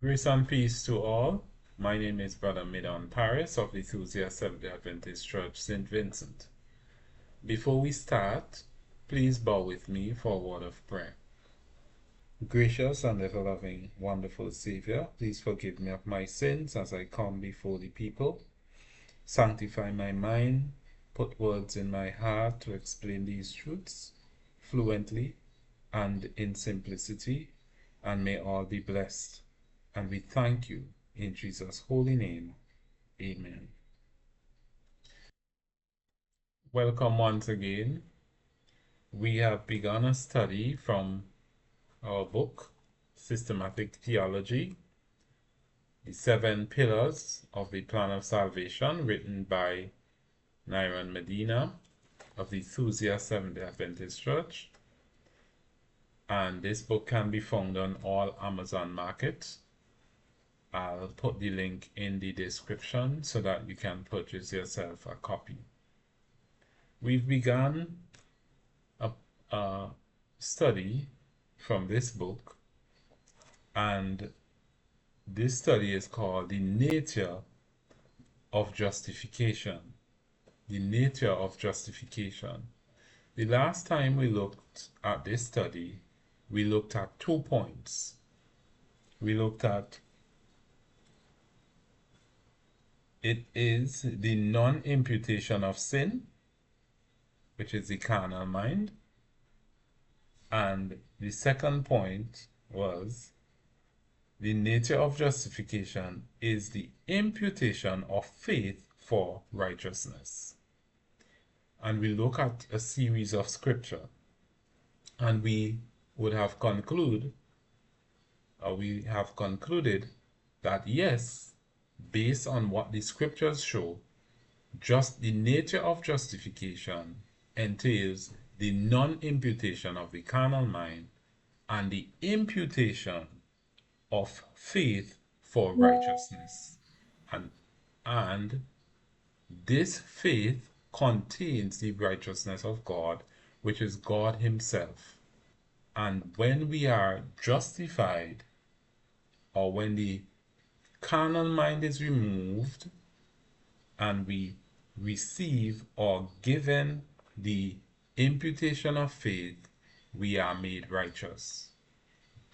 Grace and peace to all. My name is Brother Midon Paris of the Enthusiast Seventh-day Adventist Church, St. Vincent. Before we start, please bow with me for a word of prayer. Gracious and ever-loving, wonderful Savior, please forgive me of my sins as I come before the people. Sanctify my mind, put words in my heart to explain these truths fluently and in simplicity, and may all be blessed. And we thank you in Jesus' holy name. Amen. Welcome once again. We have begun a study from our book, Systematic Theology, the 7 Pillars of the Plan of Salvation, written by Nyron Medina of the Enthusiast Seventh-day Adventist Church. And this book can be found on all Amazon markets. I'll put the link in the description so that you can purchase yourself a copy. We've begun a study from this book, and this study is called The Nature of Justification. The Nature of Justification. The last time we looked at this study, we looked at 2 points. We looked at it is the non-imputation of sin, which is the carnal mind. And the second point was the nature of justification is the imputation of faith for righteousness. And we look at a series of scripture, and we have concluded that yes, based on what the scriptures show, just the nature of justification entails the non-imputation of the carnal mind and the imputation of faith for righteousness. And this faith contains the righteousness of God, which is God Himself. And when we are justified, or when the carnal mind is removed and we receive or given the imputation of faith, we are made righteous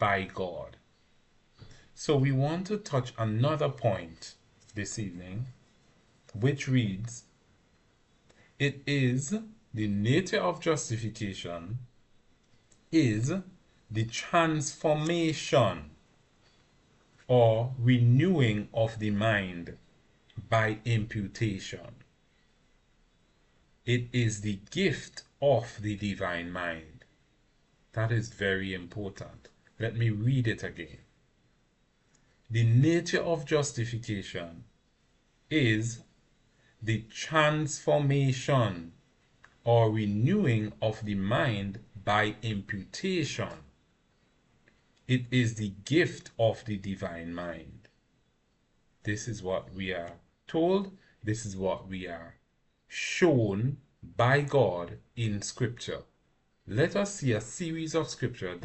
by God. So we want to touch another point this evening, which reads, it is the nature of justification is the transformation or renewing of the mind by imputation. It is the gift of the divine mind. That is very important. Let me read it again. The nature of justification is the transformation or renewing of the mind by imputation. It is the gift of the divine mind. This is what we are told. This is what we are shown by God in Scripture. Let us see a series of Scripture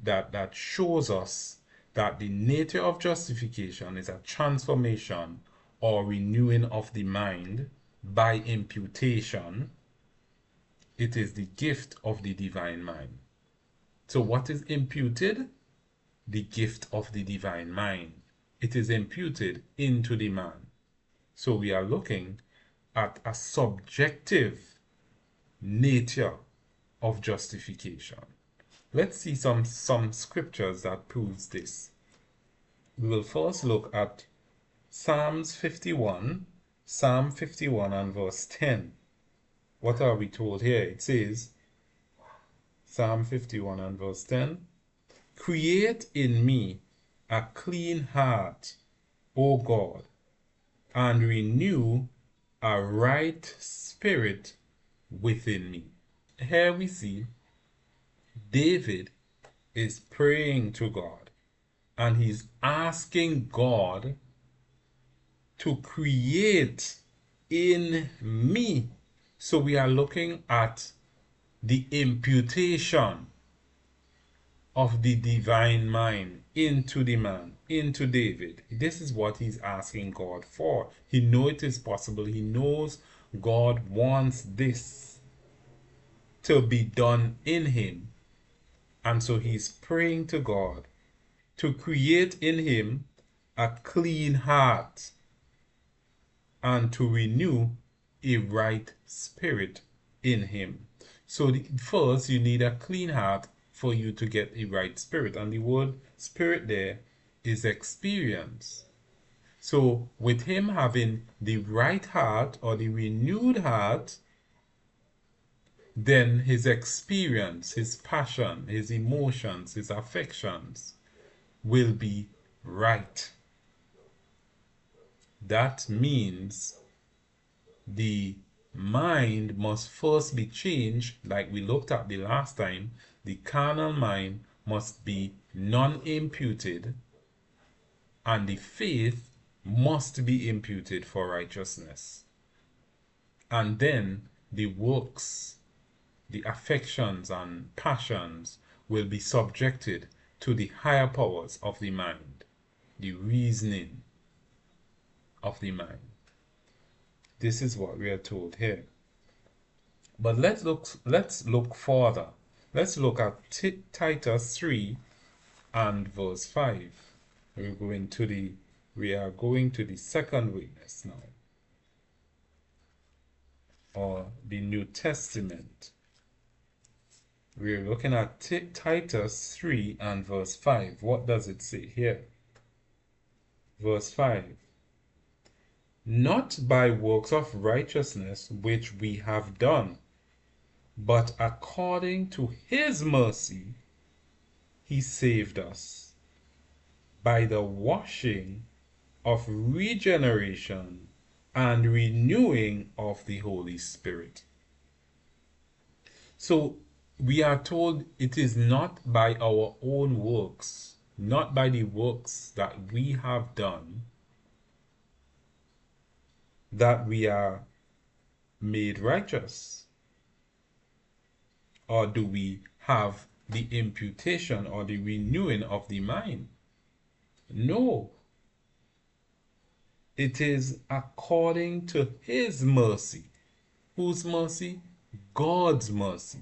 that shows us that the nature of justification is a transformation or renewing of the mind by imputation. It is the gift of the divine mind. So what is imputed? The gift of the divine mind. It is imputed into the man. So we are looking at a subjective nature of justification. Let's see some scriptures that proves this. We will first look at Psalm 51 and verse 10. What are we told here? It says, Psalm 51 and verse 10, create in me a clean heart, O God, and renew a right spirit within me. Here we see David is praying to God, and he's asking God to create in me. So we are looking at the imputation of the divine mind into the man, into David. This is what he's asking God for. He knows it is possible. He knows God wants this to be done in him. And so he's praying to God to create in him a clean heart and to renew a right spirit in him. So first you need a clean heart for you to get a right spirit. And the word spirit there is experience. So with him having the right heart or the renewed heart, then his experience, his passion, his emotions, his affections will be right. That means the mind must first be changed, like we looked at the last time. The carnal mind must be non-imputed, and the faith must be imputed for righteousness. And then the works, the affections and passions will be subjected to the higher powers of the mind, the reasoning of the mind. This is what we are told here. But let's look further. Let's look at Titus 3 and verse 5. We are going to the second witness now, or the New Testament. We're looking at Titus 3 and verse 5. What does it say here? Verse 5. Not by works of righteousness which we have done, but according to his mercy he saved us by the washing of regeneration and renewing of the Holy Spirit. So we are told it is not by our own works, not by the works that we have done, that we are made righteous. Or do we have the imputation or the renewing of the mind? No. It is according to his mercy. Whose mercy? God's mercy.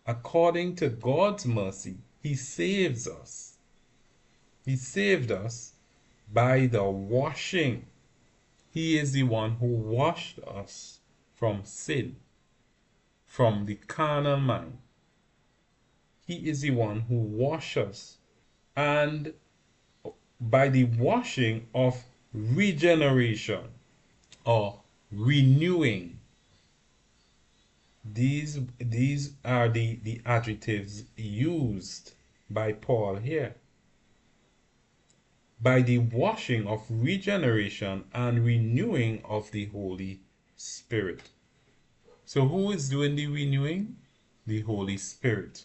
According to God's mercy, he saves us. He saved us by the washing. He is the one who washed us from sin, from the carnal mind. He is the one who washes us. And by the washing of regeneration or renewing, these are the adjectives used by Paul here. By the washing of regeneration and renewing of the Holy Spirit. So who is doing the renewing? The Holy Spirit.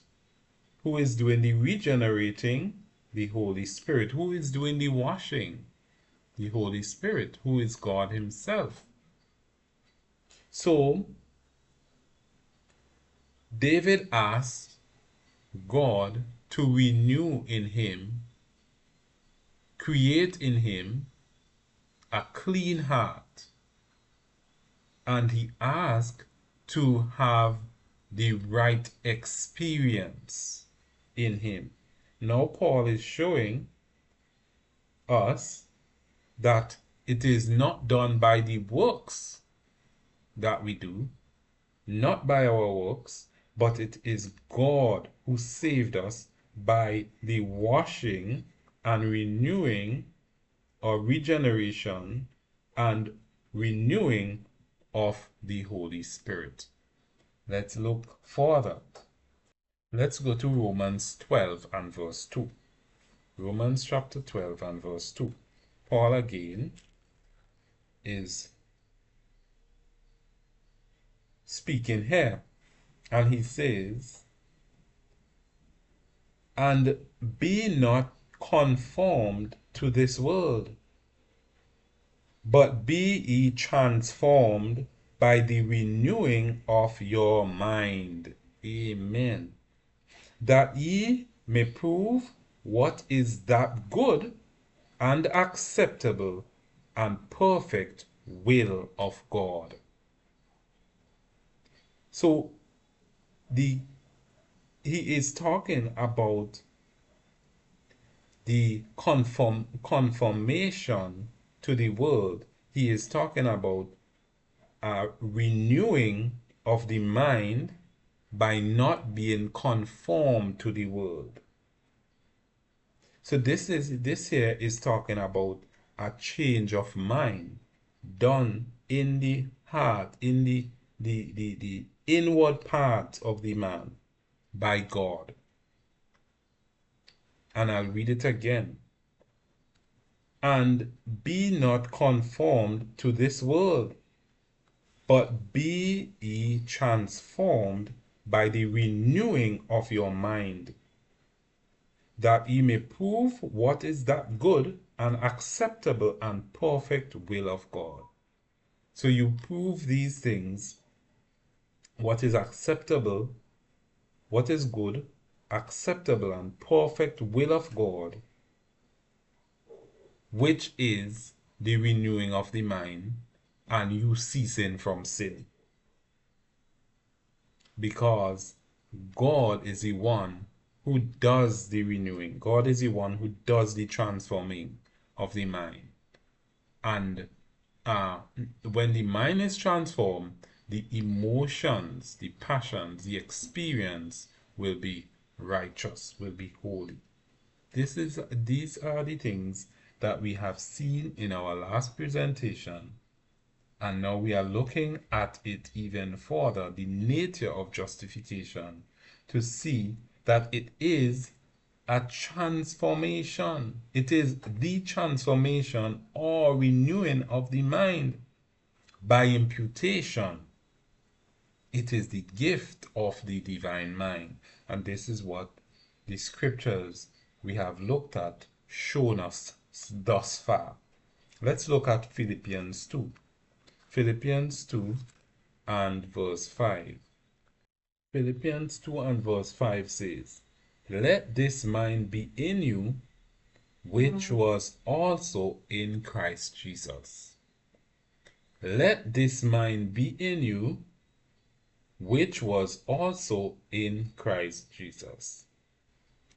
Who is doing the regenerating? The Holy Spirit. Who is doing the washing? The Holy Spirit, who is God himself. So David asked God to renew in him, create in him a clean heart, and he asked to have the right experience in him. Now Paul is showing us that it is not done by the works that we do, not by our works, but it is God who saved us by the washing and renewing or regeneration and renewing of the Holy Spirit. Let's look further. Let's go to Romans 12 and verse 2. Romans chapter 12 and verse 2. Paul again is speaking here, and he says, and be not conformed to this world, but be ye transformed by the renewing of your mind. Amen. That ye may prove what is that good and acceptable and perfect will of God. So the he is talking about the conformation to the world. He is talking about a renewing of the mind by not being conformed to the world. So this here is talking about a change of mind done in the heart, in the inward part of the man by God. And I'll read it again. And be not conformed to this world, but be ye transformed by the renewing of your mind, that ye may prove what is that good and acceptable and perfect will of God. So you prove these things, what is acceptable, what is good, acceptable, and perfect will of God, which is the renewing of the mind and you ceasing from sin. Because God is the one who does the renewing. God is the one who does the transforming of the mind. And when the mind is transformed, the emotions, the passions, the experience will be righteous, will be holy. These are the things that we have seen in our last presentation. And now we are looking at it even further, the nature of justification, to see that it is a transformation. It is the transformation or renewing of the mind by imputation. It is the gift of the divine mind. And this is what the scriptures we have looked at shown us thus far. Let's look at Philippians 2. Philippians 2 and verse 5. Philippians 2 and verse 5 says, let this mind be in you, which was also in Christ Jesus. Let this mind be in you, which was also in Christ Jesus.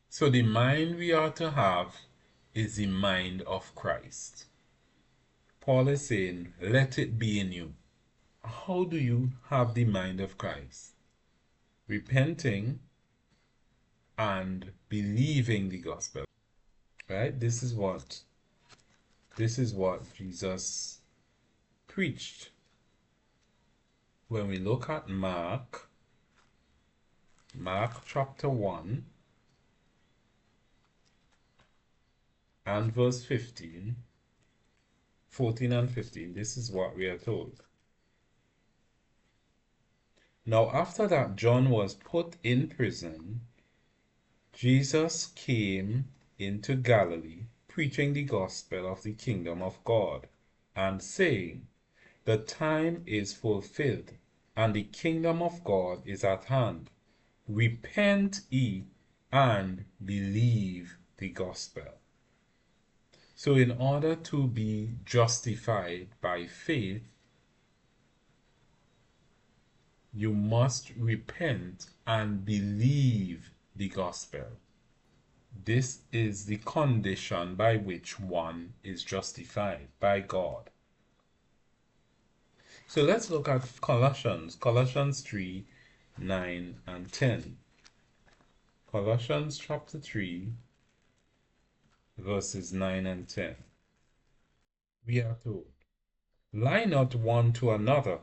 So the mind we are to have is the mind of Christ. Paul is saying, let it be in you. How do you have the mind of Christ? Repenting and believing the gospel. Right? This is what Jesus preached. When we look at Mark chapter 1 and verse 14 and 15, this is what we are told. Now after that John was put in prison, Jesus came into Galilee, preaching the gospel of the kingdom of God, and saying, the time is fulfilled, and the kingdom of God is at hand. Repent ye and believe the gospel. So in order to be justified by faith, you must repent and believe the gospel. This is the condition by which one is justified by God. So let's look at Colossians 3, 9 and 10. Colossians chapter 3, verses 9 and 10. We are told, lie not one to another,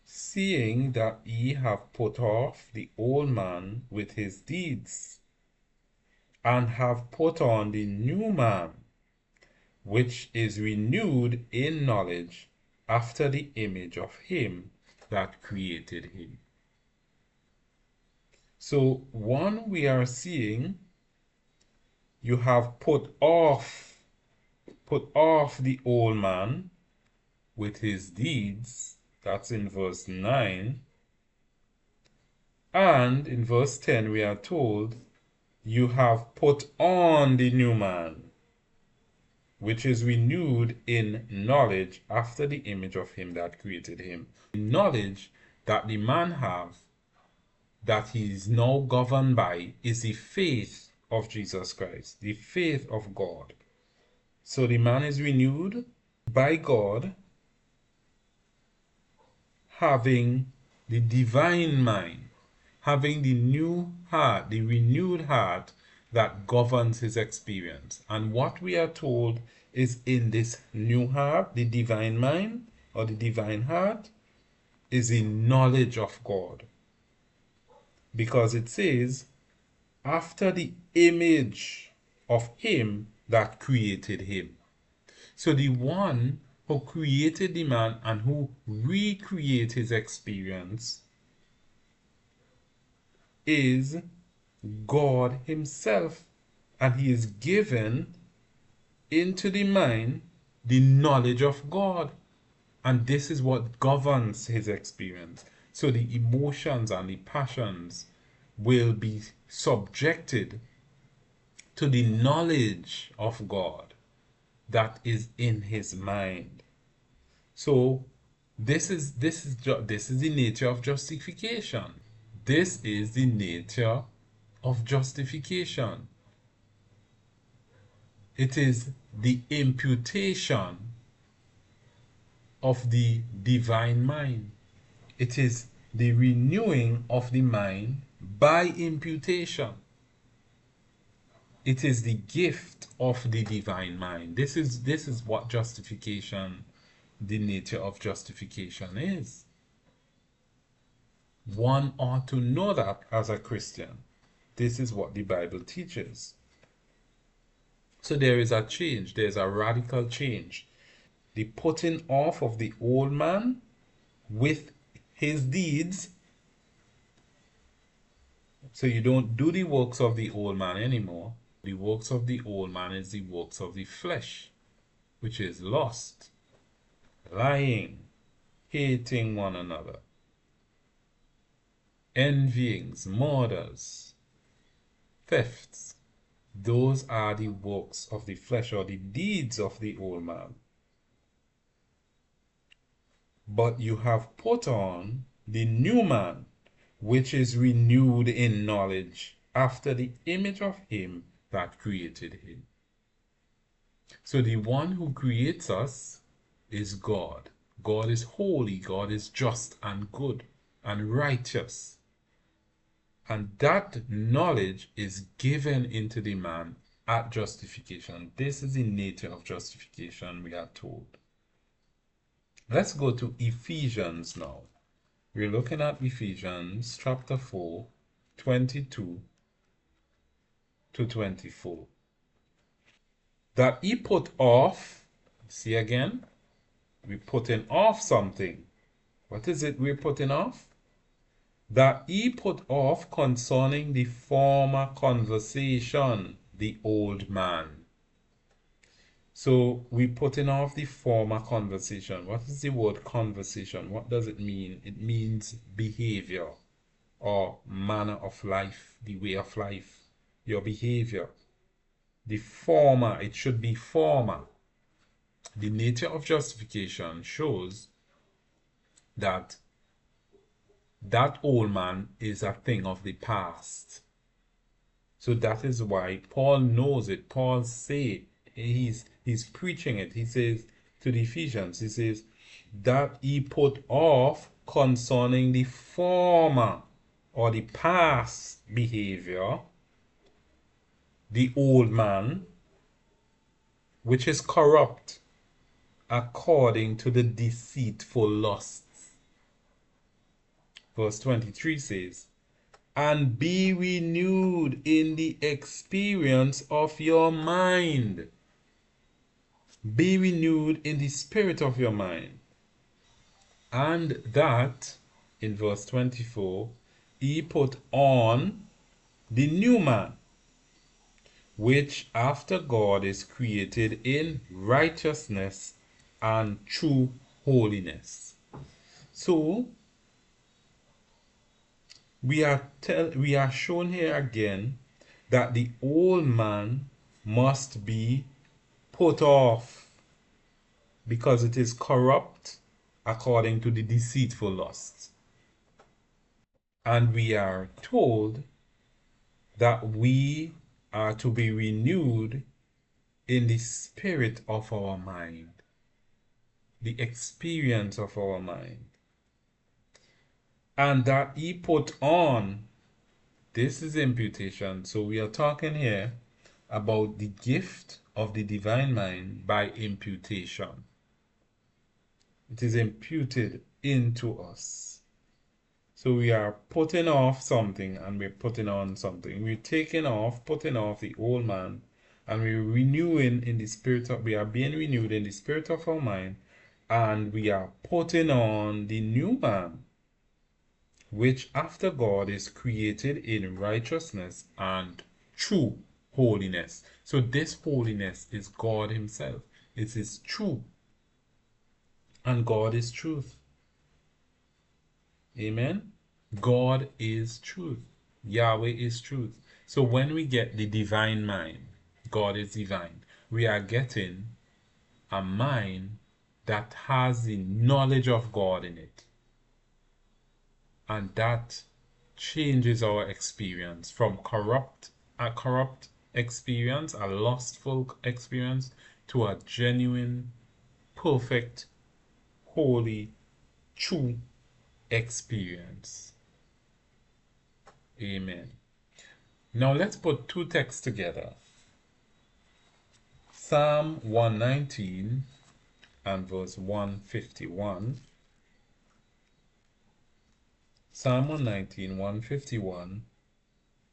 seeing that ye have put off the old man with his deeds, and have put on the new man, which is renewed in knowledge after the image of him that created him. So one, we are seeing you have put off the old man with his deeds. That's in verse 9. And in verse 10 we are told You have put on the new man, which is renewed in knowledge after the image of him that created him. The knowledge that the man have, that he is now governed by, is the faith of Jesus Christ, the faith of God. So the man is renewed by God, having the divine mind, having the new heart, the renewed heart that governs his experience. And what we are told is in this new heart, the divine mind or the divine heart, is the knowledge of God. Because it says, after the image of him that created him. So the one who created the man and who recreates his experience is God himself, and he is given into the mind the knowledge of God, and this is what governs his experience. So the emotions and the passions will be subjected to the knowledge of God that is in his mind. So this is the nature of justification. This is the nature of justification. It is the imputation of the divine mind. It is the renewing of the mind by imputation. It is the gift of the divine mind. This is what justification, the nature of justification is. One ought to know that as a Christian. This is what the Bible teaches. So there is a change, there's a radical change. The putting off of the old man with his deeds. So you don't do the works of the old man anymore. The works of the old man is the works of the flesh, which is lust, lying, hating one another, envyings, murders, thefts. Those are the works of the flesh or the deeds of the old man. But you have put on the new man, which is renewed in knowledge after the image of him that created him. So the one who creates us is God. God is holy, God is just and good and righteous. And that knowledge is given into the man at justification. This is the nature of justification, we are told. Let's go to Ephesians now. We're looking at Ephesians chapter 4, 22 to 24. That he put off, see again, we're putting off something. What is it we're putting off? That he put off concerning the former conversation, the old man. So we're putting off the former conversation. What is the word conversation? What does it mean? It means behavior or manner of life, the way of life, your behavior. The former, it should be former. The nature of justification shows that that old man is a thing of the past. So that is why Paul knows it. Paul say he's preaching it. He says to the Ephesians, he says that he put off concerning the former or the past behavior, the old man, which is corrupt according to the deceitful lusts. Verse 23 says, and be renewed in the experience of your mind. Be renewed in the spirit of your mind. And that, in verse 24, he put on the new man, which after God is created in righteousness and true holiness. So, we are shown here again that the old man must be put off because it is corrupt according to the deceitful lusts. And we are told that we are to be renewed in the spirit of our mind, the experience of our mind. And that he put on, this is imputation. So we are talking here about the gift of the divine mind by imputation. It is imputed into us. So we are putting off something and we're putting on something. We're taking off, putting off the old man, and we're renewing in the spirit of, we are being renewed in the spirit of our mind, and we are putting on the new man, which after God is created in righteousness and true holiness. So this holiness is God himself. It is true. And God is truth. Amen. God is truth. Yahweh is truth. So when we get the divine mind, God is divine, we are getting a mind that has the knowledge of God in it. And that changes our experience from a corrupt experience, a lustful experience, to a genuine, perfect, holy, true experience. Amen. Now let's put two texts together. Psalm 119 and verse 151. Psalm 119, 151,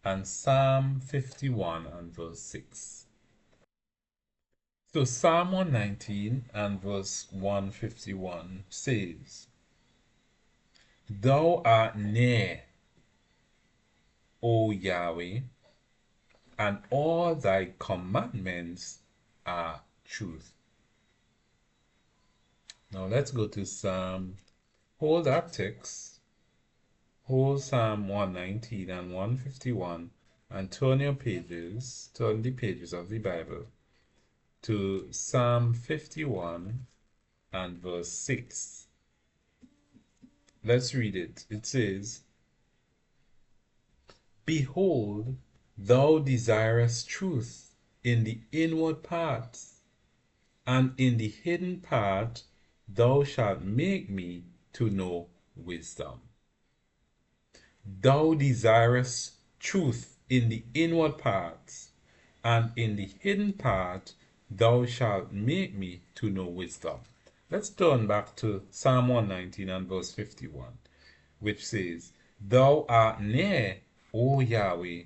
and Psalm 51 and verse 6. So Psalm 119 and verse 151 says, Thou art near, O Yahweh, and all thy commandments are truth. Now let's go to hold that text, hold Psalm 119 and 151, and turn the pages of the Bible to Psalm 51 and verse 6. Let's read it. It says, Behold, thou desirest truth in the inward parts, and in the hidden part thou shalt make me to know wisdom. Thou desirest truth in the inward parts, and in the hidden part thou shalt make me to know wisdom. Let's turn back to Psalm 119 and verse 51, which says, Thou art near, O Yahweh,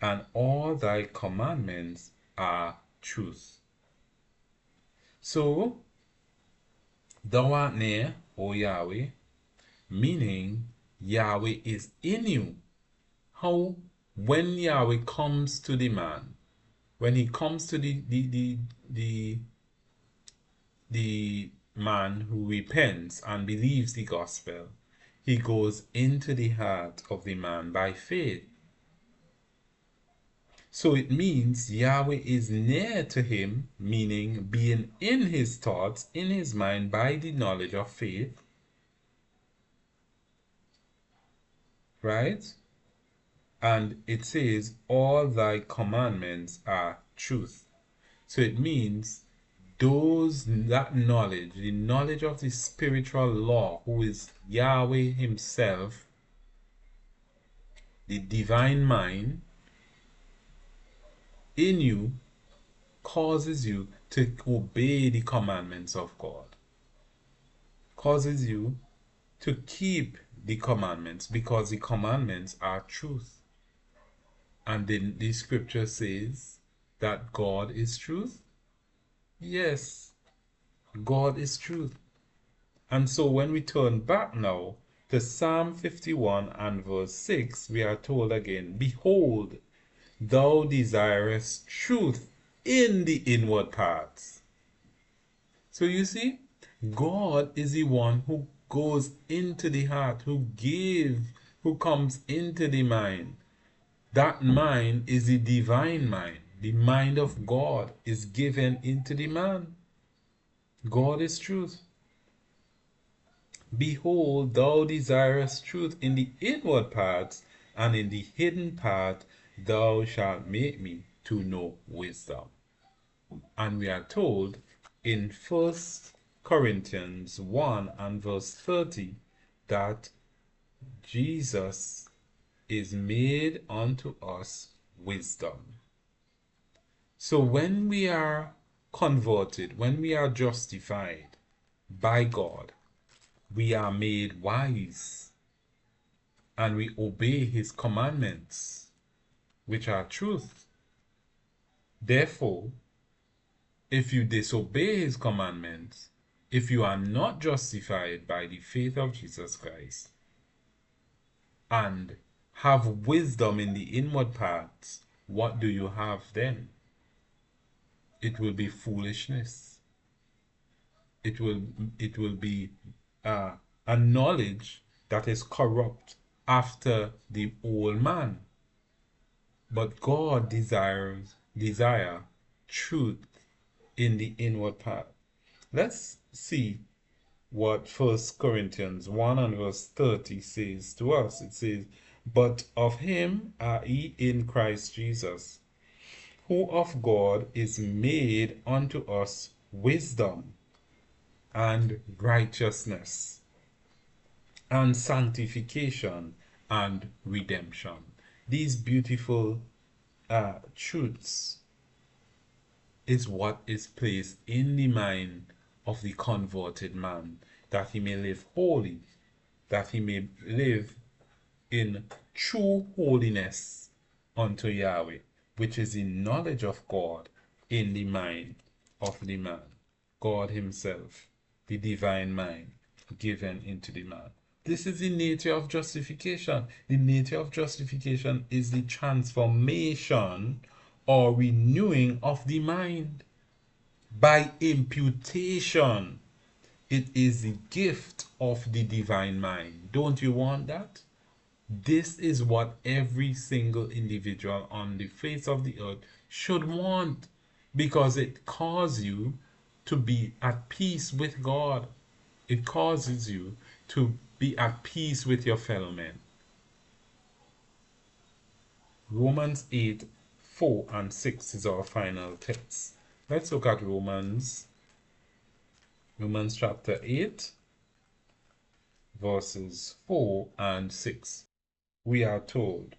and all thy commandments are truth. So, thou art near, O Yahweh, meaning Yahweh is in you. How? When Yahweh comes to the man, when he comes to the man who repents and believes the gospel, he goes into the heart of the man by faith. So it means Yahweh is near to him, meaning being in his thoughts, in his mind by the knowledge of faith. Right? And it says, all thy commandments are truth. So it means that knowledge, the knowledge of the spiritual law, who is Yahweh himself, the divine mind in you, causes you to obey the commandments of God, causes you to keep the commandments, because the commandments are truth. And then the scripture says that God is truth. Yes, God is truth. And so when we turn back now to Psalm 51 and verse 6, we are told again, Behold, thou desirest truth in the inward parts. So you see, God is the one who goes into the heart, who comes into the mind, That mind is the divine mind. The mind of God is given into the man. God is truth. Behold, thou desirest truth in the inward parts, and in the hidden part thou shalt make me to know wisdom. And we are told in 1 Corinthians 1 and verse 30 that Jesus is made unto us wisdom. So when we are converted, when we are justified by God, we are made wise and we obey his commandments, which are truth. Therefore, if you disobey his commandments, if you are not justified by the faith of Jesus Christ and have wisdom in the inward parts, what do you have then? It will be foolishness. It will be a knowledge that is corrupt after the old man. But God desire truth in the inward part. Let's see what 1 Corinthians 1 and verse 30 says to us. It says, but of him are ye in Christ Jesus, who of God is made unto us wisdom and righteousness and sanctification and redemption. These beautiful truths is what is placed in the mind of the converted man, that he may live holy, that he may live in true holiness unto Yahweh, which is the knowledge of God in the mind of the man. God himself, the divine mind given into the man. This is the nature of justification. The nature of justification is the transformation or renewing of the mind by imputation. It is the gift of the divine mind. Don't you want that? This is what every single individual on the face of the earth should want, because it causes you to be at peace with God. It causes you to be at peace with your fellow men. Romans 8, 4 and 6 is our final text. Let's look at Romans chapter 8, verses 4 and 6. We are told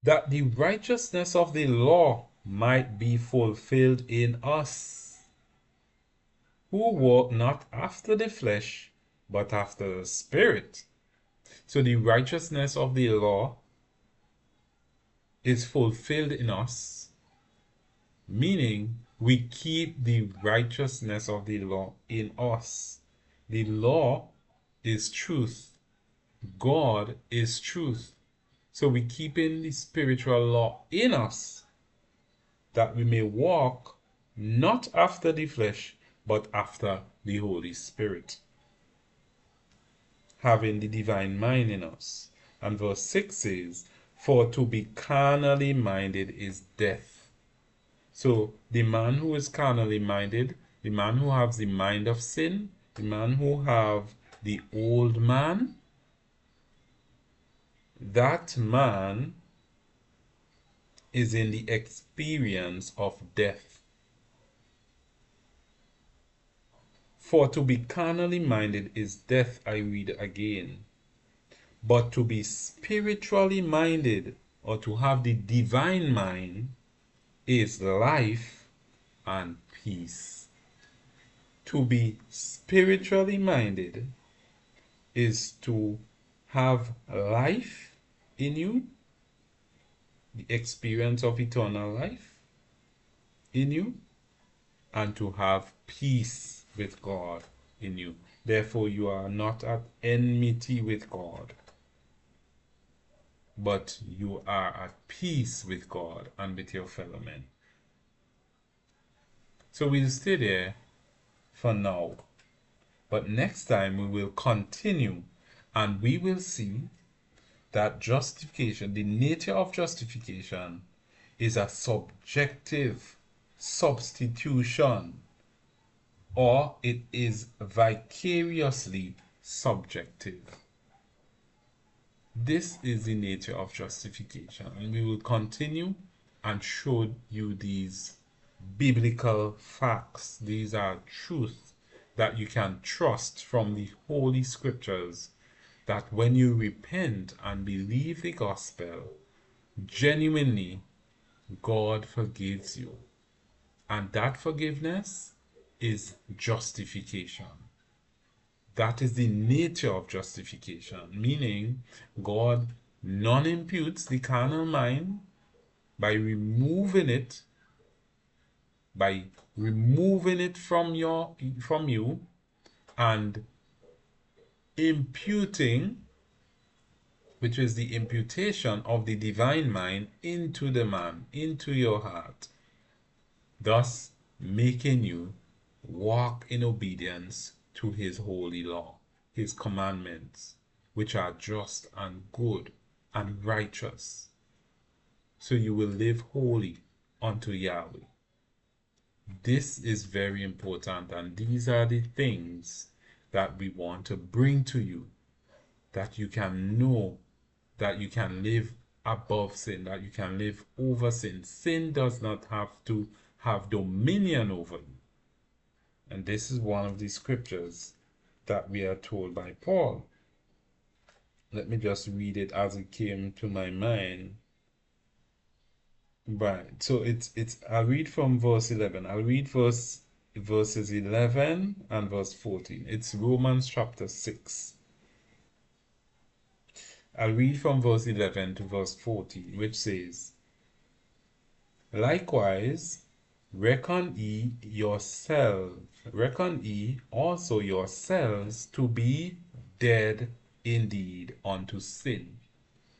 that the righteousness of the law might be fulfilled in us, who walk not after the flesh, but after the Spirit. So the righteousness of the law is fulfilled in us, meaning we keep the righteousness of the law in us. The law is truth. God is truth. So we keep in the spiritual law in us, that we may walk not after the flesh, but after the Holy Spirit, having the divine mind in us. And verse 6 says, for to be carnally minded is death. So the man who is carnally minded, the man who has the mind of sin, the man who have the old man, that man is in the experience of death. For to be carnally minded is death, I read again. But to be spiritually minded, or to have the divine mind, is life and peace. To be spiritually minded is to have life in you, the experience of eternal life in you, and to have peace with God in you. Therefore, you are not at enmity with God, but you are at peace with God and with your fellow men. So we'll stay there for now. But next time we will continue, and we will see that justification, the nature of justification, is a subjective substitution, or it is vicariously subjective. This is the nature of justification, and we will continue and show you these biblical facts. These are truths that you can trust from the Holy Scriptures, that when you repent and believe the gospel, genuinely, God forgives you. And that forgiveness is justification. That is the nature of justification, meaning God non-imputes the carnal mind by removing it from you, and imputing, which is the imputation of the divine mind into the man, into your heart, thus making you walk in obedience to his holy law, his commandments, which are just and good and righteous. So you will live holy unto Yahweh. This is very important, and these are the things that we want to bring to you, that you can know that you can live above sin, that you can live over sin. Sin does not have to have dominion over you. And this is one of the scriptures that we are told by Paul. Let me just read it as it came to my mind. Right. So I'll read from verse 11. I'll read verses 11 and verse 14. It's Romans chapter 6. I'll read from verse 11 to verse 14, which says, Likewise, reckon ye also yourselves to be dead indeed unto sin.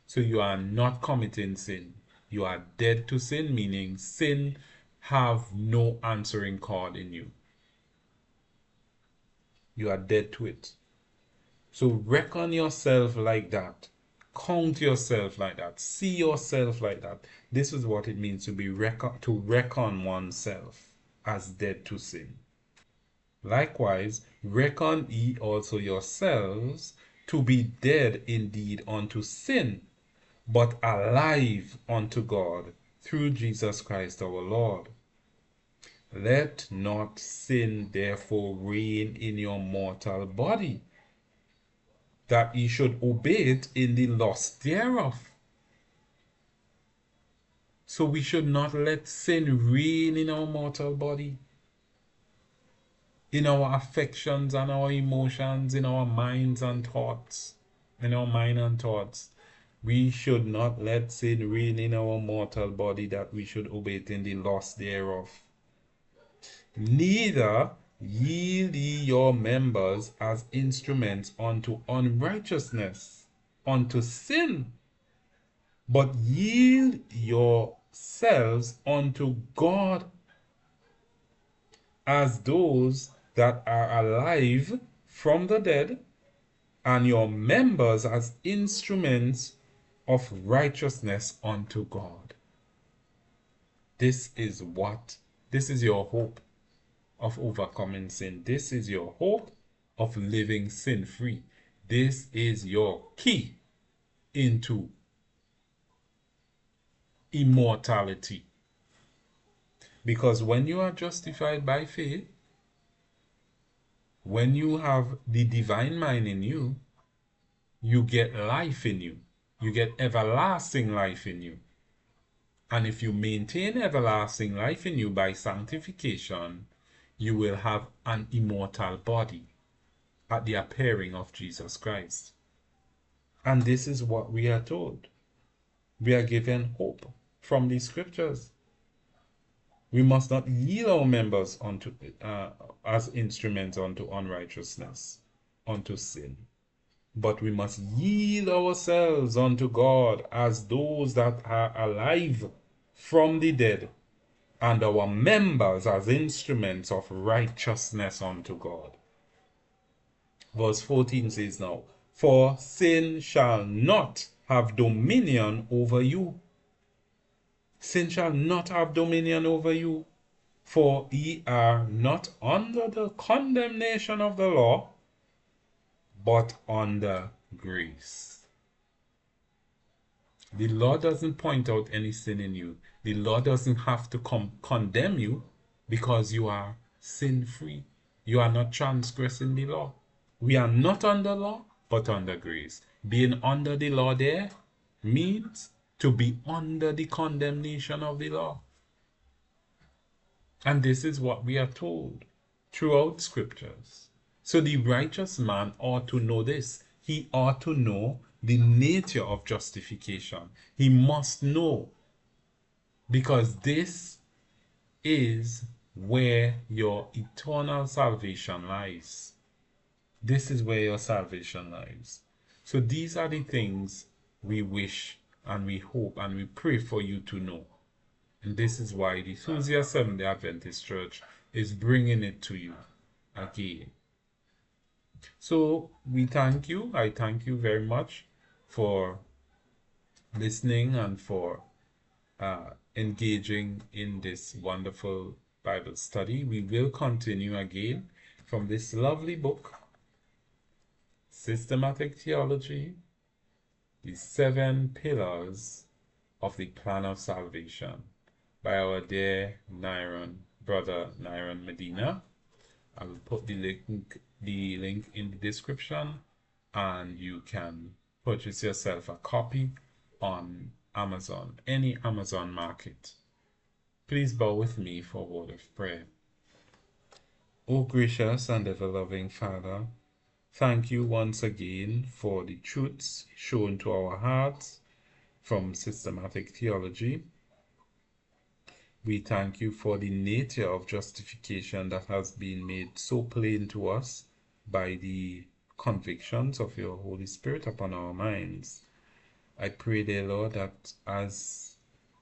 So you are not committing sin. You are dead to sin, meaning sin have no answering card in you. You are dead to it. So reckon yourself like that. Count yourself like that. See yourself like that. This is what it means to reckon oneself as dead to sin. Likewise, reckon ye also yourselves to be dead indeed unto sin, but alive unto God through Jesus Christ our Lord. Let not sin therefore reign in your mortal body, that ye should obey it in the lust thereof. So we should not let sin reign in our mortal body, in our affections and our emotions, in our minds and thoughts, in our mind and thoughts. We should not let sin reign in our mortal body, that we should obey it in the lust thereof. Neither yield ye your members as instruments unto unrighteousness, unto sin, but yield yourselves unto God as those that are alive from the dead, and your members as instruments of righteousness unto God. This is your hope of overcoming sin. This is your hope of living sin-free. This is your key into immortality. Because when you are justified by faith, when you have the divine mind in you, you get life in you. You get everlasting life in you. And if you maintain everlasting life in you by sanctification, you will have an immortal body at the appearing of Jesus Christ. And this is what we are told. We are given hope from the scriptures. We must not yield our members as instruments unto unrighteousness, unto sin, but we must yield ourselves unto God as those that are alive from the dead, and our members as instruments of righteousness unto God. Verse 14 says now, For sin shall not have dominion over you. Sin shall not have dominion over you, for ye are not under the condemnation of the law, but under grace. The law doesn't point out any sin in you. The law doesn't have to condemn you because you are sin free. You are not transgressing the law. We are not under law, but under grace. Being under the law there means to be under the condemnation of the law. And this is what we are told throughout scriptures. So the righteous man ought to know this. He ought to know the nature of justification. He must know, because this is where your eternal salvation lies. This is where your salvation lies. So these are the things we wish and we hope and we pray for you to know. And this is why the Ecclesia Seventh-day Adventist Church is bringing it to you again. So we thank you. I thank you very much for listening and for engaging in this wonderful Bible study. We will continue again from this lovely book, Systematic Theology, the 7 Pillars of the Plan of Salvation, by our dear brother Nyron Medina. I will put the link in the description, and you can purchase yourself a copy on Amazon, any Amazon market. Please bow with me for a word of prayer. O gracious and ever-loving Father, thank you once again for the truths shown to our hearts from systematic theology. We thank you for the nature of justification that has been made so plain to us by the convictions of your Holy Spirit upon our minds. I pray, dear Lord, that as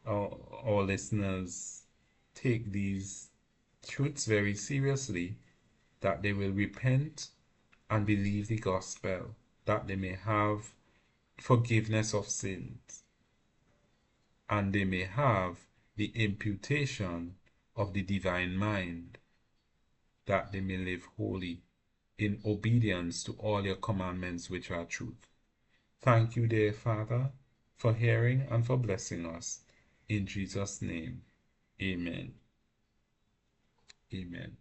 our listeners take these truths very seriously, that they will repent and believe the gospel, that they may have forgiveness of sins, and they may have the imputation of the divine mind, that they may live holy in obedience to all your commandments which are truth. Thank you, dear Father, for hearing and for blessing us. In Jesus' name, amen. Amen.